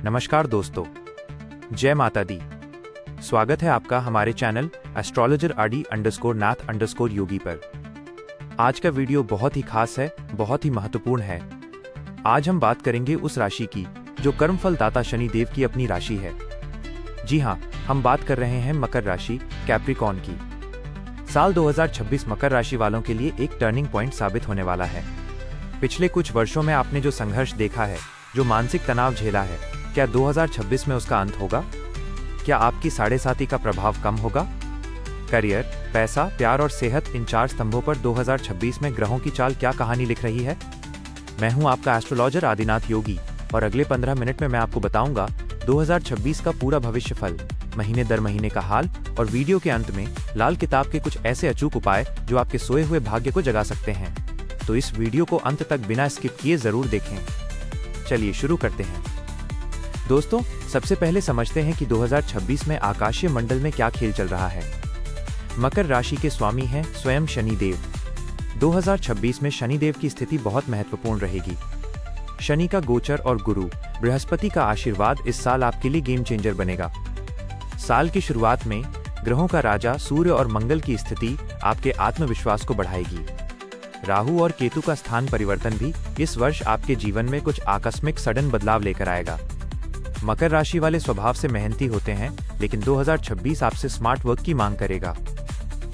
नमस्कार दोस्तों, जय माता दी। स्वागत है आपका हमारे चैनल एस्ट्रोलॉजर RD_nath_yogi पर। आज का वीडियो बहुत ही खास है, बहुत ही महत्वपूर्ण है। आज हम बात करेंगे उस राशि की जो कर्मफल दाता शनि देव की अपनी राशि है। जी हाँ, हम बात कर रहे हैं मकर राशि कैप्रिकॉर्न की। साल 2026 मकर राशि वालों के लिए एक टर्निंग पॉइंट साबित होने वाला है। पिछले कुछ वर्षों में आपने जो संघर्ष देखा है, जो मानसिक तनाव झेला है, क्या 2026 में उसका अंत होगा? क्या आपकी साढ़े साती का प्रभाव कम होगा? करियर, पैसा, प्यार और सेहत, इन चार स्तंभों पर 2026 में ग्रहों की चाल क्या कहानी लिख रही है? मैं हूं आपका एस्ट्रोलॉजर आदिनाथ योगी और अगले 15 मिनट में मैं आपको बताऊंगा 2026 का पूरा भविष्य फल, महीने दर महीने का हाल और वीडियो के अंत में लाल किताब के कुछ ऐसे अचूक उपाय जो आपके सोए हुए भाग्य को जगा सकते हैं। तो इस वीडियो को अंत तक बिना स्किप किए जरूर देखें। चलिए शुरू करते हैं। दोस्तों, सबसे पहले समझते हैं कि 2026 में आकाशीय मंडल में क्या खेल चल रहा है। मकर राशि के स्वामी हैं स्वयं शनि देव। 2026 में शनि देव की स्थिति बहुत महत्वपूर्ण रहेगी। शनि का गोचर और गुरु बृहस्पति का आशीर्वाद इस साल आपके लिए गेम चेंजर बनेगा। साल की शुरुआत में ग्रहों का राजा सूर्य और मंगल की स्थिति आपके आत्मविश्वास को बढ़ाएगी। राहु और केतु का स्थान परिवर्तन भी इस वर्ष आपके जीवन में कुछ आकस्मिक सडन बदलाव लेकर आएगा। मकर राशि वाले स्वभाव से मेहनती होते हैं, लेकिन 2026 आपसे स्मार्ट वर्क की मांग करेगा।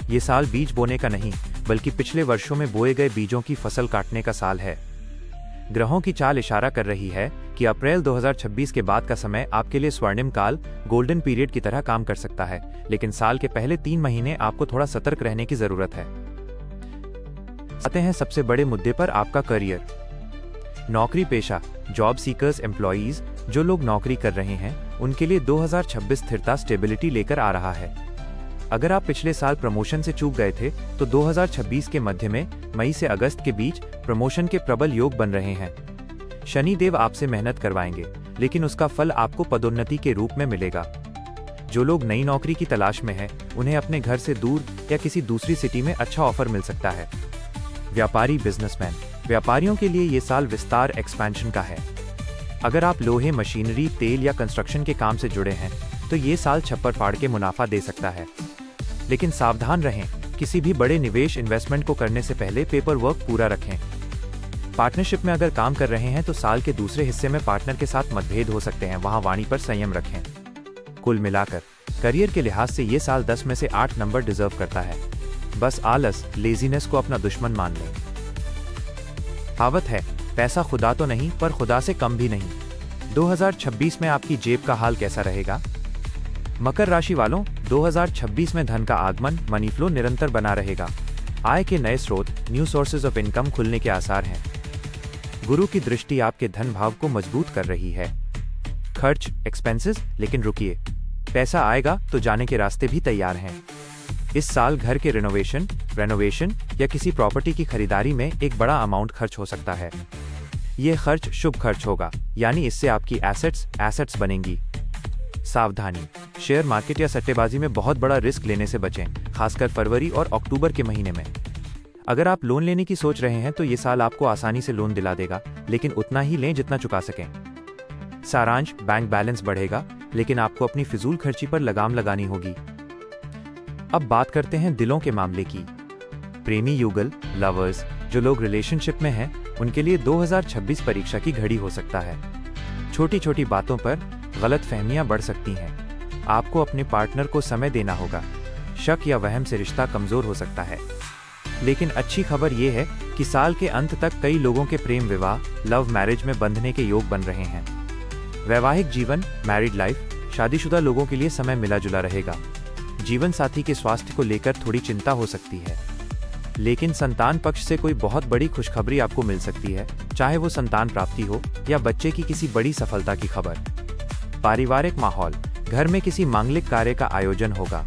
ये साल बीज बोने का नहीं, बल्कि पिछले वर्षों में बोए गए बीजों की फसल काटने का साल है। ग्रहों की चाल इशारा कर रही है कि अप्रैल 2026 के बाद का समय आपके लिए स्वर्णिम काल, गोल्डन पीरियड की तरह काम कर सकता है, लेकिन साल के पहले 3 महीने आपको थोड़ा सतर्क रहने की जरूरत है। आते हैं सबसे बड़े मुद्दे पर, आपका करियर। नौकरी पेशा, जॉब सीकर्स एम्प्लॉइज, जो लोग नौकरी कर रहे हैं, उनके लिए 2026 स्थिरता, स्टेबिलिटी लेकर आ रहा है। अगर आप पिछले साल प्रमोशन से चूक गए थे, तो 2026 के मध्य में मई से अगस्त के बीच प्रमोशन के प्रबल योग बन रहे हैं। शनि देव आपसे मेहनत करवाएंगे, लेकिन उसका फल आपको पदोन्नति के रूप में मिलेगा। जो लोग नई नौकरी की तलाश में हैं, उन्हें अपने घर से दूर या किसी दूसरी सिटी में अच्छा ऑफर मिल सकता है। व्यापारी, बिजनेसमैन, व्यापारियों के लिए ये साल विस्तार, एक्सपेंशन का है। अगर आप लोहे, मशीनरी, तेल या कंस्ट्रक्शन के काम से जुड़े हैं, तो ये साल छप्पर फाड़ के मुनाफा दे सकता है। लेकिन सावधान रहें, किसी भी बड़े निवेश, इन्वेस्टमेंट को करने से पहले पेपर वर्क पूरा रखें। पार्टनरशिप में अगर काम कर रहे हैं, तो साल के दूसरे हिस्से में पार्टनर के साथ मतभेद हो सकते हैं, वहां वाणी पर संयम रखें। कुल मिलाकर करियर के लिहाज से ये साल 10 में से 8 नंबर डिजर्व करता है। बस आलस, लेजीनेस को अपना दुश्मन मान लें। कहावत है, पैसा खुदा तो नहीं, पर खुदा से कम भी नहीं। 2026 में आपकी जेब का हाल कैसा रहेगा? मकर राशि वालों, 2026 में धन का आगमन, मनी फ्लो निरंतर बना रहेगा। आय के नए स्रोत, न्यू सोर्सेज ऑफ इनकम खुलने के आसार हैं। गुरु की दृष्टि आपके धन भाव को मजबूत कर रही है। खर्च, एक्सपेंसेस, लेकिन रुकिए, पैसा आएगा तो जाने के रास्ते भी तैयार हैं। इस साल घर के रेनोवेशन या किसी प्रॉपर्टी की खरीदारी में एक बड़ा अमाउंट खर्च हो सकता है। ये खर्च शुभ खर्च होगा, यानी इससे आपकी एसेट्स बनेंगी। सावधानी, शेयर मार्केट या सट्टेबाजी में बहुत बड़ा रिस्क लेने से बचें, खासकर फरवरी और अक्टूबर के महीने में। अगर आप लोन लेने की सोच रहे हैं, तो ये साल आपको आसानी से लोन दिला देगा, लेकिन उतना ही लें जितना चुका सकें। सारांश, बैंक बैलेंस बढ़ेगा, लेकिन आपको अपनी फिजूल खर्ची पर लगाम लगानी होगी। अब बात करते हैं दिलों के मामले की। प्रेमी युगल, लवर्स, जो लोग रिलेशनशिप में हैं, उनके लिए 2026 परीक्षा की घड़ी हो सकता है। छोटी छोटी बातों पर गलत फहमियां बढ़ सकती हैं। आपको अपने पार्टनर को समय देना होगा। शक या वहम से रिश्ता कमजोर हो सकता है। लेकिन अच्छी खबर यह है कि साल के अंत तक कई लोगों के प्रेम विवाह, लव मैरिज में बंधने के योग बन रहे हैं। वैवाहिक जीवन, मैरिड लाइफ, शादीशुदा लोगों के लिए समय मिला जुला रहेगा। जीवन साथी के स्वास्थ्य को लेकर थोड़ी चिंता हो सकती है, लेकिन संतान पक्ष से कोई बहुत बड़ी खुशखबरी आपको मिल सकती है, चाहे वो संतान प्राप्ति हो या बच्चे की किसी बड़ी सफलता की खबर। पारिवारिक माहौल, घर में किसी मांगलिक कार्य का आयोजन होगा।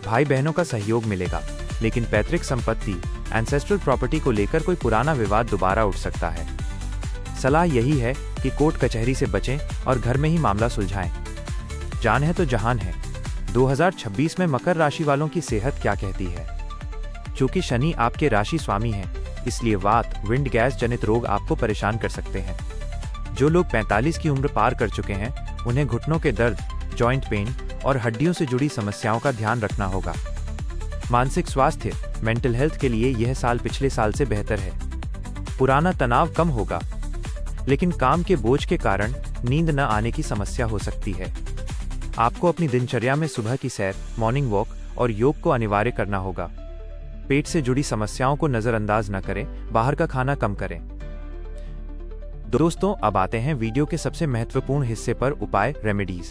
भाई बहनों का सहयोग मिलेगा, लेकिन पैतृक संपत्ति, एंसेस्ट्रल प्रॉपर्टी को लेकर कोई पुराना विवाद दोबारा उठ सकता है। सलाह यही है कि कोर्ट कचहरी से बचें और घर में ही मामला सुलझाएं। जान है तो जहान है। 2026 में मकर राशि वालों की सेहत क्या कहती है? चूंकि शनि आपके राशि स्वामी हैं, इसलिए वात, विंड गैस जनित रोग आपको परेशान कर सकते हैं। जो लोग 45 की उम्र पार कर चुके हैं, उन्हें घुटनों के दर्द, जॉइंट पेन और हड्डियों से जुड़ी समस्याओं का ध्यान रखना होगा। मानसिक स्वास्थ्य, मेंटल हेल्थ के लिए यह साल पिछले साल से बेहतर है। पुराना तनाव कम होगा, लेकिन काम के बोझ के कारण नींद न आने की समस्या हो सकती है। आपको अपनी दिनचर्या में सुबह की सैर, मॉर्निंग वॉक और योग को अनिवार्य करना होगा। पेट से जुड़ी समस्याओं को नजरअंदाज न करें, बाहर का खाना कम करें। दोस्तों, अब आते हैं वीडियो के सबसे महत्वपूर्ण हिस्से पर, उपाय, रेमेडीज।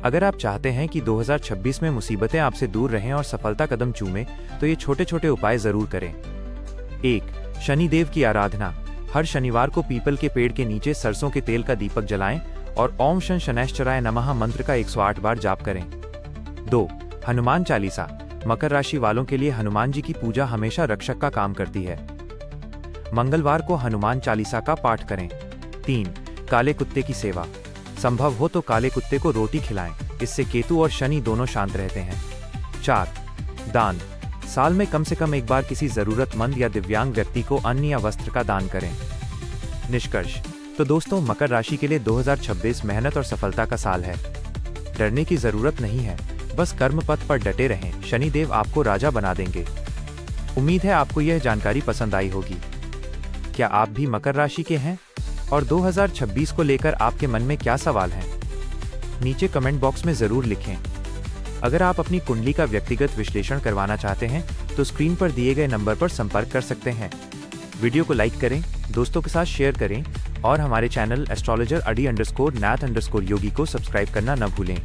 अगर आप चाहते हैं कि 2026 में मुसीबतें आपसे दूर रहें और सफलता कदम चूमें, तो ये छोटे छोटे उपाय जरूर करें। 1. शनिदेव की आराधना। हर शनिवार को पीपल के पेड़ के नीचे सरसों के तेल का दीपक जलाएं और ओम शं शनैश्चराय नमः मंत्र का 108 बार जाप करें। 2. हनुमान चालीसा। मकर राशि वालों के लिए हनुमान जी की पूजा हमेशा रक्षक का काम करती है। मंगलवार को हनुमान चालीसा का पाठ करें। 3. काले कुत्ते की सेवा। संभव हो तो काले कुत्ते को रोटी खिलाएं, इससे केतु और शनि दोनों शांत रहते हैं। 4. दान। साल में कम से कम एक बार किसी जरूरतमंद या दिव्यांग व्यक्ति को अन्न या वस्त्र का दान करें। निष्कर्ष। तो दोस्तों, मकर राशि के लिए 2026 मेहनत और सफलता का साल है। डरने की जरूरत नहीं है, बस कर्म पथ पर डटे रहें, शनिदेव आपको राजा बना देंगे। उम्मीद है आपको यह जानकारी पसंद आई होगी। क्या आप भी मकर राशि के हैं? और 2026 को लेकर आपके मन में क्या सवाल हैं? नीचे कमेंट बॉक्स में जरूर लिखें। अगर आप अपनी कुंडली का व्यक्तिगत विश्लेषण करवाना चाहते हैं, तो स्क्रीन पर दिए गए नंबर पर संपर्क कर सकते हैं। वीडियो को लाइक करें, दोस्तों के साथ शेयर करें और हमारे चैनल एस्ट्रोलॉजर AD_NATH_योगी को सब्सक्राइब करना न भूलें।